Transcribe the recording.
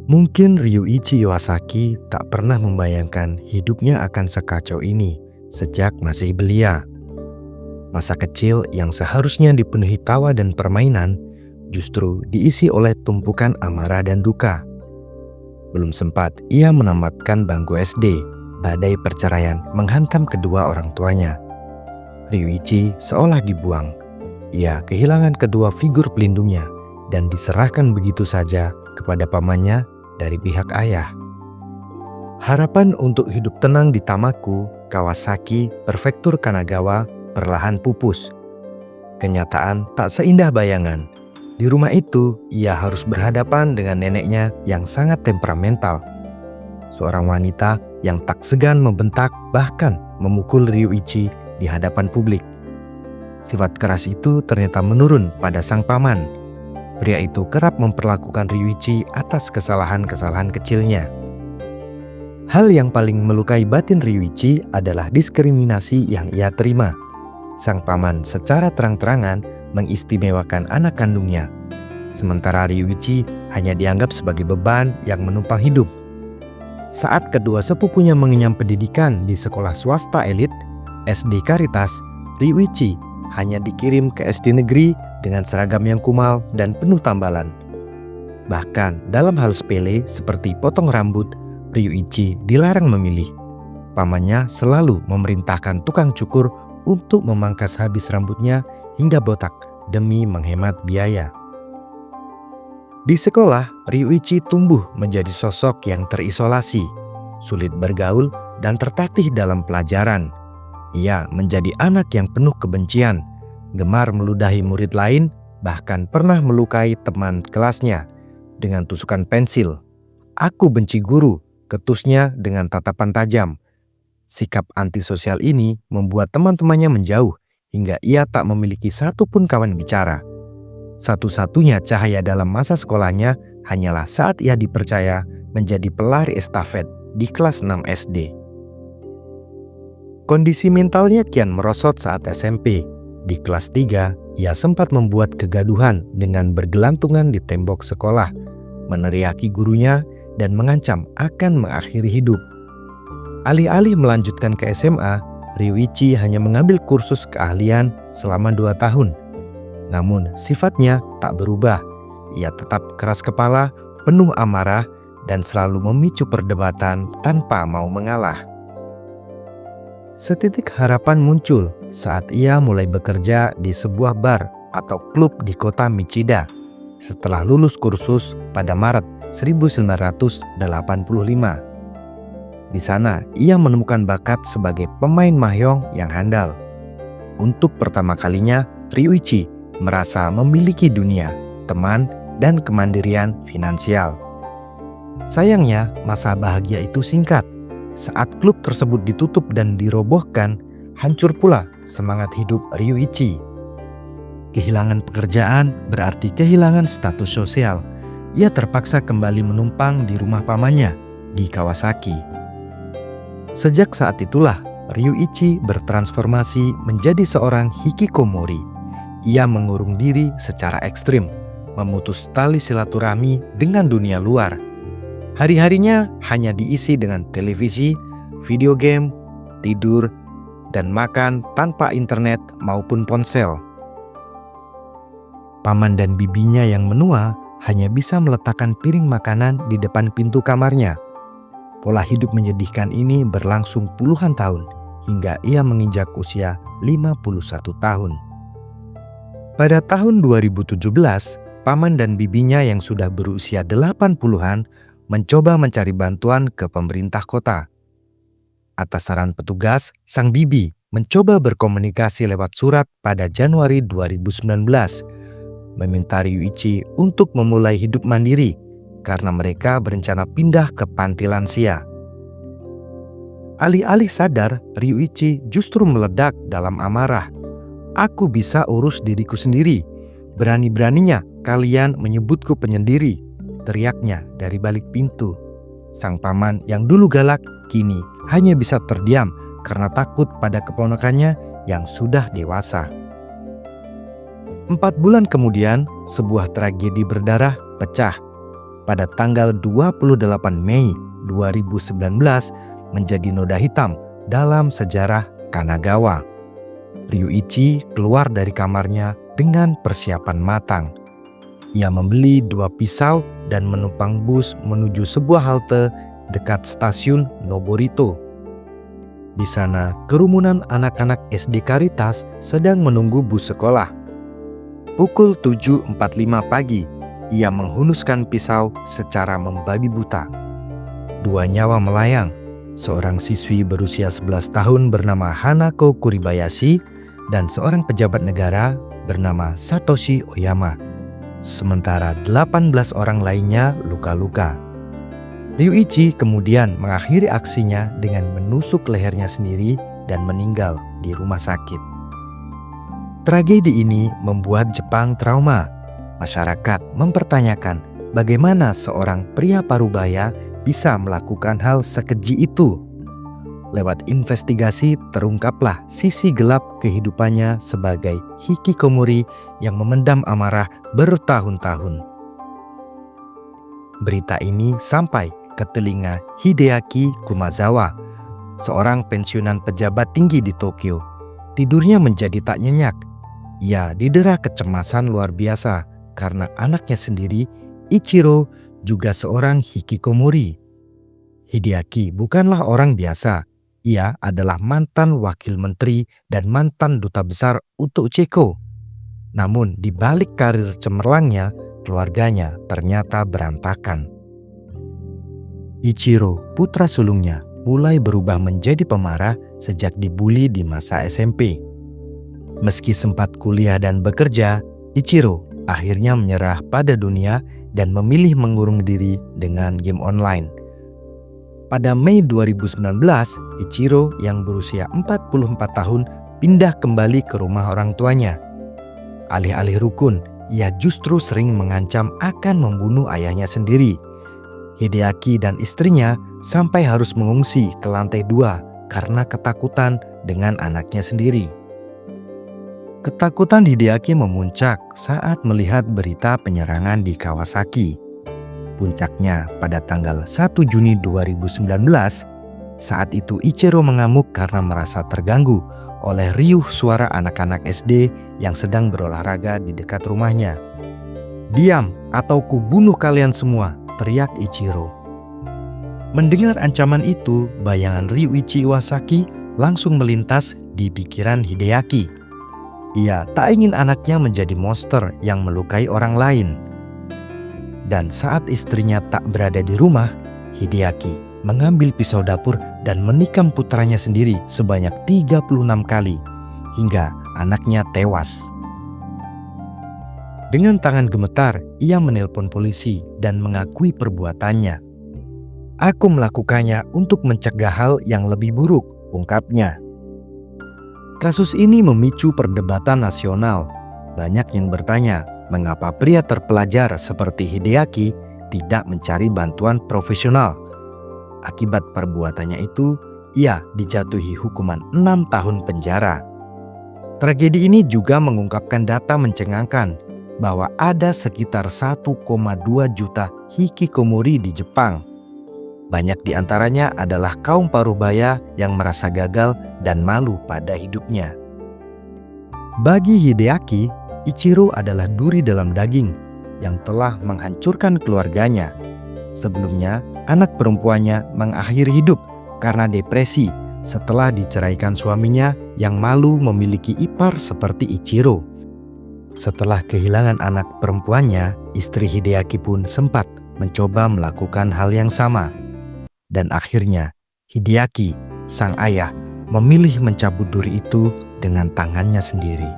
Mungkin Ryuichi Iwasaki tak pernah membayangkan hidupnya akan sekacau ini sejak masih belia. Masa kecil yang seharusnya dipenuhi tawa dan permainan justru diisi oleh tumpukan amarah dan duka. Belum sempat ia menamatkan bangku SD, badai perceraian menghantam kedua orang tuanya. Ryuichi seolah dibuang. Ia kehilangan kedua figur pelindungnya dan diserahkan begitu saja kepada pamannya dari pihak ayah. Harapan untuk hidup tenang di Tamaku, Kawasaki, Prefektur Kanagawa perlahan pupus. Kenyataan tak seindah bayangan. Di rumah itu, ia harus berhadapan dengan neneknya yang sangat temperamental. Seorang wanita yang tak segan membentak bahkan memukul Ryuichi di hadapan publik. Sifat keras itu ternyata menurun pada sang paman. Pria itu kerap memperlakukan Ryuichi atas kesalahan-kesalahan kecilnya. Hal yang paling melukai batin Ryuichi adalah diskriminasi yang ia terima. Sang paman secara terang-terangan mengistimewakan anak kandungnya, sementara Ryuichi hanya dianggap sebagai beban yang menumpang hidup. Saat kedua sepupunya mengenyam pendidikan di sekolah swasta elit, SD Caritas, Ryuichi hanya dikirim ke SD negeri dengan seragam yang kumal dan penuh tambalan. Bahkan dalam hal sepele seperti potong rambut, Ryuichi dilarang memilih. Pamannya selalu memerintahkan tukang cukur untuk memangkas habis rambutnya hingga botak demi menghemat biaya. Di sekolah, Ryuichi tumbuh menjadi sosok yang terisolasi, sulit bergaul dan tertatih dalam pelajaran. Ia menjadi anak yang penuh kebencian, gemar meludahi murid lain, bahkan pernah melukai teman kelasnya dengan tusukan pensil. "Aku benci guru," ketusnya dengan tatapan tajam. Sikap antisosial ini membuat teman-temannya menjauh hingga ia tak memiliki satupun kawan bicara. Satu-satunya cahaya dalam masa sekolahnya hanyalah saat ia dipercaya menjadi pelari estafet di kelas 6 SD. Kondisi mentalnya kian merosot saat SMP. Di kelas 3, ia sempat membuat kegaduhan dengan bergelantungan di tembok sekolah, meneriaki gurunya, dan mengancam akan mengakhiri hidup. Alih-alih melanjutkan ke SMA, Ryuichi hanya mengambil kursus keahlian selama 2 tahun. Namun sifatnya tak berubah. Ia tetap keras kepala, penuh amarah, dan selalu memicu perdebatan tanpa mau mengalah. Setitik harapan muncul saat ia mulai bekerja di sebuah bar atau klub di kota Michida setelah lulus kursus pada Maret 1985. Di sana, ia menemukan bakat sebagai pemain mahjong yang handal. Untuk pertama kalinya, Ryuichi merasa memiliki dunia, teman, dan kemandirian finansial. Sayangnya, masa bahagia itu singkat. Saat klub tersebut ditutup dan dirobohkan, hancur pula semangat hidup Ryuichi. Kehilangan pekerjaan berarti kehilangan status sosial. Ia terpaksa kembali menumpang di rumah pamannya di Kawasaki. Sejak saat itulah, Ryuichi bertransformasi menjadi seorang hikikomori. Ia mengurung diri secara ekstrim, memutus tali silaturahmi dengan dunia luar. Hari-harinya hanya diisi dengan televisi, video game, tidur, dan makan tanpa internet maupun ponsel. Paman dan bibinya yang menua hanya bisa meletakkan piring makanan di depan pintu kamarnya. Pola hidup menyedihkan ini berlangsung puluhan tahun hingga ia menginjak usia 51 tahun. Pada tahun 2017, paman dan bibinya yang sudah berusia 80-an mencoba mencari bantuan ke pemerintah kota. Atas saran petugas, sang bibi mencoba berkomunikasi lewat surat pada Januari 2019, meminta Ryuichi untuk memulai hidup mandiri karena mereka berencana pindah ke panti lansia. Alih-alih sadar, Ryuichi justru meledak dalam amarah. "Aku bisa urus diriku sendiri. Berani-beraninya kalian menyebutku penyendiri," teriaknya dari balik pintu. Sang paman yang dulu galak kini hanya bisa terdiam karena takut pada keponakannya yang sudah dewasa. 4 bulan kemudian, sebuah tragedi berdarah pecah. Pada tanggal 28 Mei 2019 menjadi noda hitam dalam sejarah Kanagawa. Ryuichi keluar dari kamarnya dengan persiapan matang. Ia membeli 2 pisau dan menumpang bus menuju sebuah halte dekat stasiun Noborito. Di sana, kerumunan anak-anak SD Caritas sedang menunggu bus sekolah. Pukul 7.45 pagi, ia menghunuskan pisau secara membabi buta. 2 nyawa melayang. Seorang siswi berusia 11 tahun bernama Hanako Kuribayashi dan seorang pejabat negara bernama Satoshi Oyama. Sementara 18 orang lainnya luka-luka. Ryuichi kemudian mengakhiri aksinya dengan menusuk lehernya sendiri dan meninggal di rumah sakit. Tragedi ini membuat Jepang trauma. Masyarakat mempertanyakan bagaimana seorang pria parubaya bisa melakukan hal sekeji itu. Lewat investigasi terungkaplah sisi gelap kehidupannya sebagai hikikomori yang memendam amarah bertahun-tahun. Berita ini sampai ke telinga Hideaki Kumazawa, seorang pensiunan pejabat tinggi di Tokyo. Tidurnya menjadi tak nyenyak. Ia didera kecemasan luar biasa karena anaknya sendiri, Ichiro, juga seorang hikikomori. Hideaki bukanlah orang biasa. Ia adalah mantan wakil menteri dan mantan duta besar untuk Ceko. Namun di balik karir cemerlangnya, keluarganya ternyata berantakan. Ichiro, putra sulungnya, mulai berubah menjadi pemarah sejak dibully di masa SMP. Meski sempat kuliah dan bekerja, Ichiro akhirnya menyerah pada dunia dan memilih mengurung diri dengan game online. Pada Mei 2019, Ichiro yang berusia 44 tahun pindah kembali ke rumah orang tuanya. Alih-alih rukun, ia justru sering mengancam akan membunuh ayahnya sendiri. Hideaki dan istrinya sampai harus mengungsi ke lantai 2 karena ketakutan dengan anaknya sendiri. Ketakutan Hideaki memuncak saat melihat berita penyerangan di Kawasaki. Puncaknya pada tanggal 1 Juni 2019, saat itu Ichiro mengamuk karena merasa terganggu oleh riuh suara anak-anak SD yang sedang berolahraga di dekat rumahnya. "Diam atau kubunuh kalian semua," teriak Ichiro. Mendengar ancaman itu, bayangan Ryuichi Iwasaki langsung melintas di pikiran Hideaki. Ia tak ingin anaknya menjadi monster yang melukai orang lain. Dan saat istrinya tak berada di rumah, Hideaki mengambil pisau dapur dan menikam putranya sendiri sebanyak 36 kali, hingga anaknya tewas. Dengan tangan gemetar, ia menelpon polisi dan mengakui perbuatannya. "Aku melakukannya untuk mencegah hal yang lebih buruk," ungkapnya. Kasus ini memicu perdebatan nasional. Banyak yang bertanya, mengapa pria terpelajar seperti Hideaki tidak mencari bantuan profesional. Akibat perbuatannya itu, ia dijatuhi hukuman 6 tahun penjara. Tragedi ini juga mengungkapkan data mencengangkan bahwa ada sekitar 1,2 juta hikikomori di Jepang. Banyak di antaranya adalah kaum parubaya yang merasa gagal dan malu pada hidupnya. Bagi Hideaki, Ichiro adalah duri dalam daging yang telah menghancurkan keluarganya. Sebelumnya, anak perempuannya mengakhiri hidup karena depresi setelah diceraikan suaminya yang malu memiliki ipar seperti Ichiro. Setelah kehilangan anak perempuannya, istri Hideaki pun sempat mencoba melakukan hal yang sama. Dan akhirnya, Hideaki, sang ayah, memilih mencabut duri itu dengan tangannya sendiri.